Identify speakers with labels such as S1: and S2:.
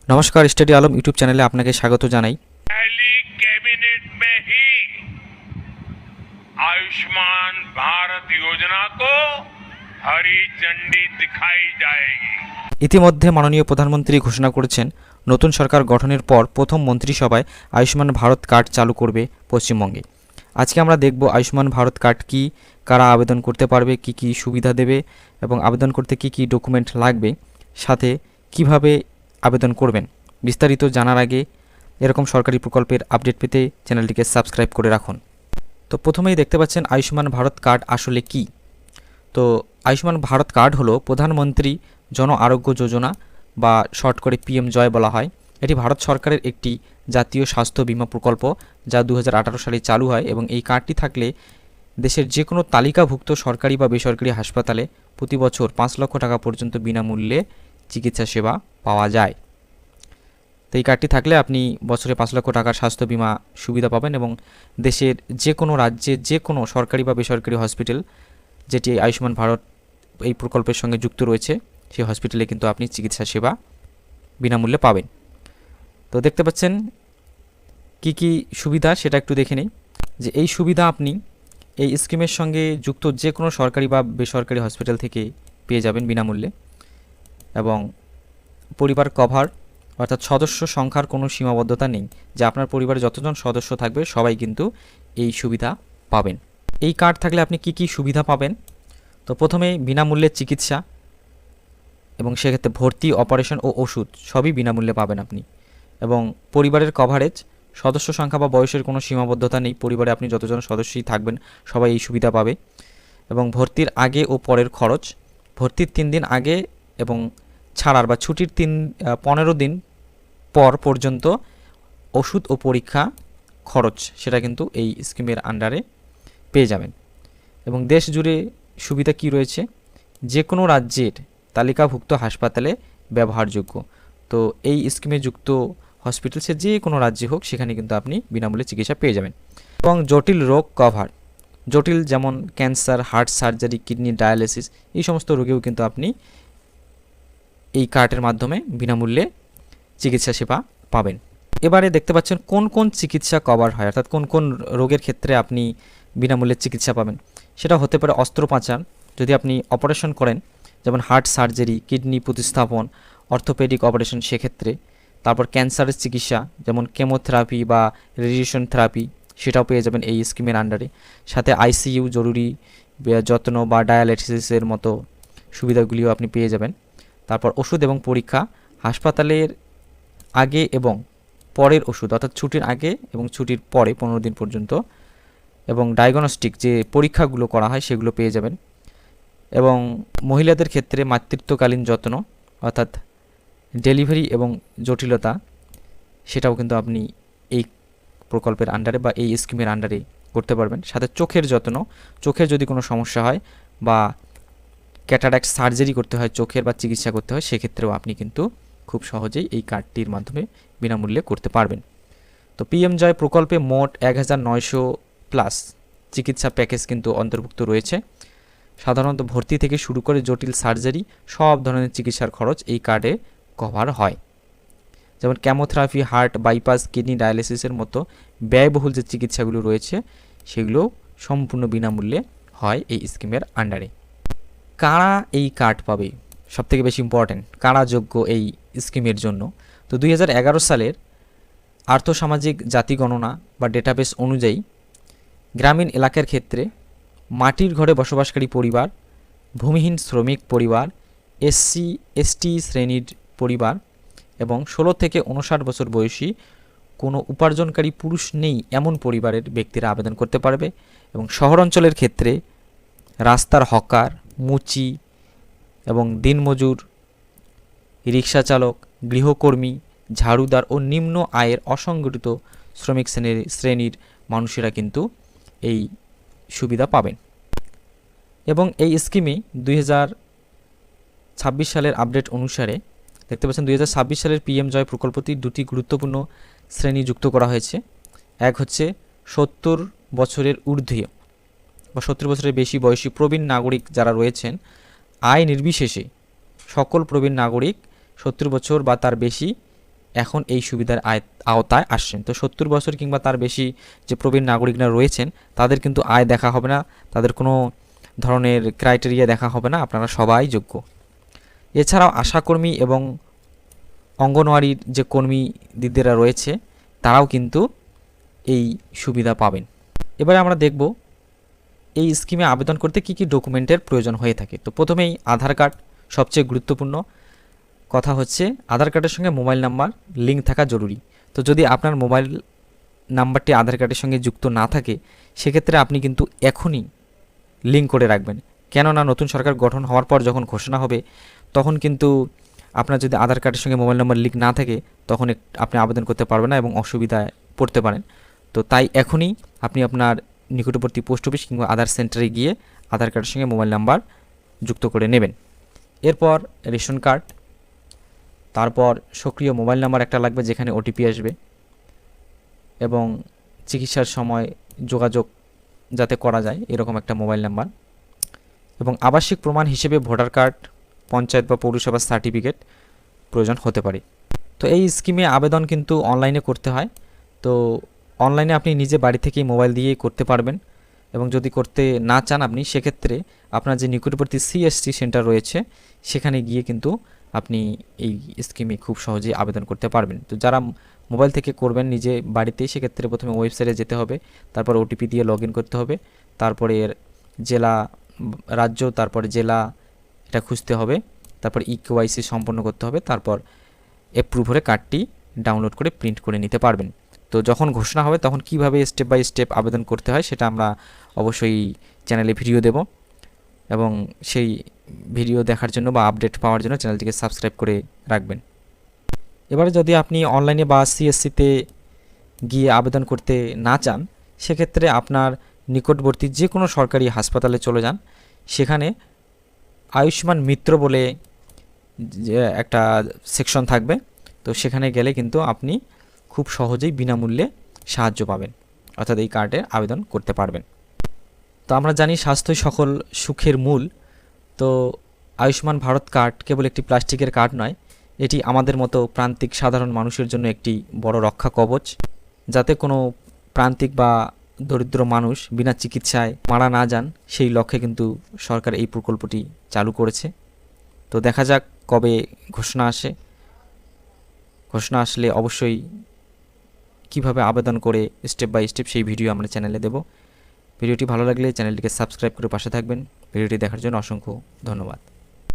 S1: नमस्कार स्टडी आलम यूट्यूब चैनले आपनाके स्वागत जानाई।
S2: पहली कैबिनेट में ही आयुष्मान भारत योजना को हरी झंडी दिखाई जाएगी।
S1: ইতিমধ্যে মাননীয় প্রধানমন্ত্রী ঘোষণা করেছেন নতুন সরকার গঠনের পর প্রথম মন্ত্রিসভায় আয়ুষ্মান ভারত কার্ড চালু করবে পশ্চিমবঙ্গে। আজকে আমরা দেখব আয়ুষ্মান ভারত কার্ড কি, কারা আবেদন করতে পারবে, কি কি সুবিধা দেবে এবং আবেদন করতে কি কি ডকুমেন্ট লাগবে, সাথে কিভাবে আবেদন করবেন। বিস্তারিত জানার আগে এরকম সরকারি প্রকল্পের আপডেট পেতে চ্যানেলটিকে সাবস্ক্রাইব করে রাখুন। তো প্রথমেই দেখতে পাচ্ছেন আয়ুষ্মান ভারত কার্ড আসলে কি। তো আয়ুষ্মান ভারত কার্ড হলো প্রধানমন্ত্রী জন আরোগ্য যোজনা বা শর্ট করে পিএম জয় বলা হয়। এটি ভারত সরকারের একটি জাতীয় স্বাস্থ্য বীমা প্রকল্প যা 2018 সালে চালু হয় এবং এই কার্ডটি থাকলে দেশের যে কোনো তালিকাভুক্ত সরকারি বা বেসরকারি হাসপাতালে প্রতি বছর 5 লক্ষ টাকা পর্যন্ত বিনামূল্যে চিকিৎসা সেবা পাওয়া যায়। তো এই কার্ডটি থাকলে আপনি বছরে 5 লক্ষ টাকার স্বাস্থ্য বীমা সুবিধা পাবেন এবং দেশের যে কোনো রাজ্যে যে কোনো সরকারি বা বেসরকারি হসপিটাল যেটি আয়ুষ্মান ভারত এই প্রকল্পের সঙ্গে যুক্ত রয়েছে সেই হসপিটালে কিন্তু আপনি চিকিৎসা সেবা বিনামূল্যে পাবেন। তো দেখতে পাচ্ছেন কি কি সুবিধা সেটা একটু দেখে নেই। যে এই সুবিধা আপনি এই স্কিমের সঙ্গে যুক্ত যে কোনো সরকারি বা বেসরকারি হসপিটাল থেকে পেয়ে যাবেন বিনামূল্যে। এবং পরিবার কভার অর্থাৎ সদস্য সংখ্যার কোনো সীমাবদ্ধতা নেই, যে আপনার পরিবারে যতজন সদস্য থাকবে সবাই কিন্তু এই সুবিধা পাবেন। এই কার্ড থাকলে আপনি কি কি সুবিধা পাবেন। তো প্রথমেই বিনামূল্যে চিকিৎসা এবং সেক্ষেত্রে ভর্তি, অপারেশন ও ওষুধ সবই বিনামূল্যে পাবেন আপনি। এবং পরিবারের কভারেজ, সদস্য সংখ্যা বা বয়সের কোনো সীমাবদ্ধতা নেই, পরিবারে আপনি যতজন সদস্যই থাকবেন সবাই এই সুবিধা পাবে। এবং ভর্তির আগে ও পরের খরচ, ভর্তির 3 দিন আগে এবং ছাড়ার বা ছুটির 15 দিন পর পর্যন্ত ওষুধ ও পরীক্ষা খরচ সেটা কিন্তু এই স্কিমের আন্ডারে পেয়ে যাবেন। এবং দেশ জুড়ে সুবিধা কি রয়েছে, যে কোনো রাজ্যের তালিকাভুক্ত হাসপাতালে ব্যবহারযোগ্য। তো এই স্কিমে যুক্ত হসপিটাল সে যে কোনো রাজ্যে হোক সেখানে কিন্তু আপনি বিনামূল্যে চিকিৎসা পেয়ে যাবেন। এবং জটিল রোগ কভার, জটিল যেমন cancer, heart surgery, kidney dialysis এই সমস্ত রোগেও কিন্তু আপনি এই কার্ডের মাধ্যমে বিনামূল্যে চিকিৎসা সেবা পাবেন। এবারে দেখতে পাচ্ছেন কোন কোন চিকিৎসা কভার হয়, অর্থাৎ কোন কোন রোগের ক্ষেত্রে আপনি বিনামূল্যে চিকিৎসা পাবেন। সেটা হতে পারে অস্ত্রোপচার, যদি আপনি অপারেশন করেন যেমন হার্ট সার্জারি, কিডনি প্রতিস্থাপন, অর্থোপেডিক অপারেশন সেক্ষেত্রে। তারপর ক্যান্সারের চিকিৎসা যেমন কেমোথেরাপি বা রেডিয়েশন থেরাপি সেটাও পেয়ে যাবেন এই স্কিমের আন্ডারে। সাথে আইসিইউ, জরুরি যত্ন বা ডায়ালিসিসের মতো সুবিধাগুলিও আপনি পেয়ে যাবেন। তারপর ওষুধ এবং পরীক্ষা, হাসপাতালের আগে এবং পরের ওষুধ অর্থাৎ ছুটির আগে এবং ছুটির পরে 15 দিন পর্যন্ত। এবং ডায়াগনস্টিক যে পরীক্ষাগুলো করা হয় সেগুলো পেয়ে যাবেন। এবং মহিলাদের ক্ষেত্রে মাতৃত্বকালীন যত্ন অর্থাৎ ডেলিভারি এবং জটিলতা সেটাও কিন্তু আপনি এই প্রকল্পের আন্ডারে বা এই স্কিমের আন্ডারে করতে পারবেন। সাথে চোখের যত্ন, চোখের যদি কোনো সমস্যা হয় বা ক্যাটারাক্ট সার্জারি করতে হয় চোখের বা চিকিৎসা করতে হয় সেক্ষেত্রেও আপনি কিন্তু খুব সহজেই এই কার্ডটির মাধ্যমে বিনামূল্যে করতে পারবেন। তো পিএম জয় প্রকল্পে মোট 1900+ চিকিৎসা প্যাকেজ কিন্তু অন্তর্ভুক্ত রয়েছে। সাধারণত ভর্তি থেকে শুরু করে জটিল সার্জারি সব ধরনের চিকিৎসার খরচ এই কার্ডে কভার হয়। যেমন কেমোথেরাপি, হার্ট বাইপাস, কিডনি ডায়ালিসিসের মতো ব্যয়বহুল যে চিকিৎসাগুলো রয়েছে সেগুলো সম্পূর্ণ বিনামূল্যে হয় এই স্কিমের আন্ডারে। কারা এই কার্ড পাবে, সবথেকে বেশি ইম্পর্ট্যান্ট, কারা যোগ্য এই স্কিমের জন্য। তো 2011 সালের আর্থসামাজিক জাতি গণনা বা ডেটাবেস অনুযায়ী গ্রামীণ এলাকার ক্ষেত্রে মাটির ঘরে বসবাসকারী পরিবার, ভূমিহীন শ্রমিক পরিবার, এসসি এসটি শ্রেণীর পরিবার এবং 16 থেকে 59 বছর বয়সী কোনো উপার্জনকারী পুরুষ নেই এমন পরিবারের ব্যক্তিরা আবেদন করতে পারবে। এবং শহর অঞ্চলের ক্ষেত্রে রাস্তার হকার, মুচি এবং দিনমজুর, রিক্সা চালক, গৃহকর্মী, ঝাড়ুদার ও নিম্ন আয়ের অসংগঠিত শ্রমিক শ্রেণীর মানুষেরা কিন্তু এই সুবিধা পাবেন। এবং এই স্কিমে 2026 সালের আপডেট অনুসারে দেখতে পাচ্ছেন 2026 সালের পিএম জয় প্রকল্পটি 2টি গুরুত্বপূর্ণ শ্রেণী যুক্ত করা হয়েছে। এক হচ্ছে 70 বছরের ঊর্ধ্বে বা 70 বছরের বেশি বয়সী প্রবীণ নাগরিক যারা রয়েছেন, আয় নির্বিশেষে সকল প্রবীণ নাগরিক 70 বছর বা তার বেশি এখন এই সুবিধার আওতায় আসছেন। তো 70 বছর কিংবা তার বেশি যে প্রবীণ নাগরিকরা রয়েছেন তাদের কিন্তু আয় দেখা হবে না, তাদের কোনো ধরনের ক্রাইটেরিয়া দেখা হবে না, আপনারা সবাই যোগ্য। এছাড়াও আশাকর্মী এবং অঙ্গনওয়াড়ির যে কর্মী দিদিরা রয়েছে তারাও কিন্তু এই সুবিধা পাবেন। এবারে আমরা দেখব এই স্কিমে আবেদন করতে কি কি ডকুমেন্টের প্রয়োজন হয়ে থাকে। তো প্রথমেই আধার কার্ড সবচেয়ে গুরুত্বপূর্ণ কথা হচ্ছে, আধার কার্ডের সঙ্গে মোবাইল নাম্বার লিঙ্ক থাকা জরুরি। তো যদি আপনার মোবাইল নাম্বারটি আধার কার্ডের সঙ্গে যুক্ত না থাকে সেক্ষেত্রে আপনি কিন্তু এখনই লিঙ্ক করে রাখবেন, কেননা নতুন সরকার গঠন হওয়ার পর যখন ঘোষণা হবে তখন কিন্তু আপনার যদি আধার কার্ডের সঙ্গে মোবাইল নাম্বার লিঙ্ক না থাকে তখন আপনি আবেদন করতে পারবেন না এবং অসুবিধায় পড়তে পারেন। তো তাই এখনই আপনি আপনার নিকটবর্তী পোস্ট অফিস কিংবা আধার সেন্টারে গিয়ে আধার কার্ডের সঙ্গে মোবাইল নাম্বার যুক্ত করে নেবেন। এরপর রেশন কার্ড, তারপর সক্রিয় মোবাইল নাম্বার একটা লাগবে যেখানে ওটিপি আসবে, এবং চিকিৎসার সময় যোগাযোগ যাতে করা যায় এরকম একটা মোবাইল নাম্বার, এবং আবাসিক প্রমাণ হিসেবে ভোটার কার্ড, পঞ্চায়েত বা পৌরসভার সার্টিফিকেট প্রয়োজন হতে পারে। তো এই স্কিমে আবেদন কিন্তু অনলাইনে করতে হয়। তো অনলাইনে আপনি নিজে বাড়ি থেকেই মোবাইল দিয়েই করতে পারবেন, এবং যদি করতে না চান আপনি সেক্ষেত্রে আপনার যে নিকটবর্তী সিএসসি সেন্টার রয়েছে সেখানে গিয়ে কিন্তু আপনি এই স্কিমে খুব সহজেই আবেদন করতে পারবেন। তো যারা মোবাইল থেকে করবেন নিজে বাড়িতেই সেক্ষেত্রে প্রথমে ওয়েবসাইটে যেতে হবে, তারপর ওটিপি দিয়ে লগ ইন করতে হবে, তারপরে এর জেলা, রাজ্য, তারপরে জেলা এটা খুঁজতে হবে, তারপর ইকেওয়াইসি সম্পন্ন করতে হবে, তারপর অ্যাপ্রুভ হলে কার্ডটি ডাউনলোড করে প্রিন্ট করে নিতে পারবেন। তো যখন ঘোষণা হবে তখন কিভাবে স্টেপ বাই স্টেপ আবেদন করতে হয় সেটা আমরা অবশ্যই চ্যানেলে ভিডিও দেব, এবং সেই ভিডিও দেখার জন্য বা আপডেট পাওয়ার জন্য চ্যানেলটিকে সাবস্ক্রাইব করে রাখবেন। এবারে যদি আপনি অনলাইনে বা সিএসসিতে গিয়ে আবেদন করতে না চান সেক্ষেত্রে আপনার নিকটবর্তী যে কোনো সরকারি হাসপাতালে চলে যান, সেখানে আয়ুষ্মান মিত্র বলে যে একটা সেকশন থাকবে, তো সেখানে গেলে কিন্তু আপনি খুব সহজেই বিনামূল্যে সাহায্য পাবেন, অর্থাৎ এই কার্ডে আবেদন করতে পারবেন। তো আমরা জানি স্বাস্থ্যই সকল সুখের মূল। তো আয়ুষ্মান ভারত কার্ড কেবল একটি প্লাস্টিকের কার্ড নয়, এটি আমাদের মতো প্রান্তিক সাধারণ মানুষের জন্য একটি বড় রক্ষা কবচ, যাতে কোনো প্রান্তিক বা দরিদ্র মানুষ বিনা চিকিৎসায় মারা না যান সেই লক্ষ্যে কিন্তু সরকার এই প্রকল্পটি চালু করেছে। তো দেখা যাক কবে ঘোষণা আসে। ঘোষণা আসলে অবশ্যই কিভাবে আবেদন করে স্টেপ বাই স্টেপ সেই ভিডিও আমরা চ্যানেলে দেব। ভিডিওটি ভালো লাগলে চ্যানেলটিকে সাবস্ক্রাইব করে পাশে থাকবেন। ভিডিওটি দেখার জন্য অসংখ্য ধন্যবাদ।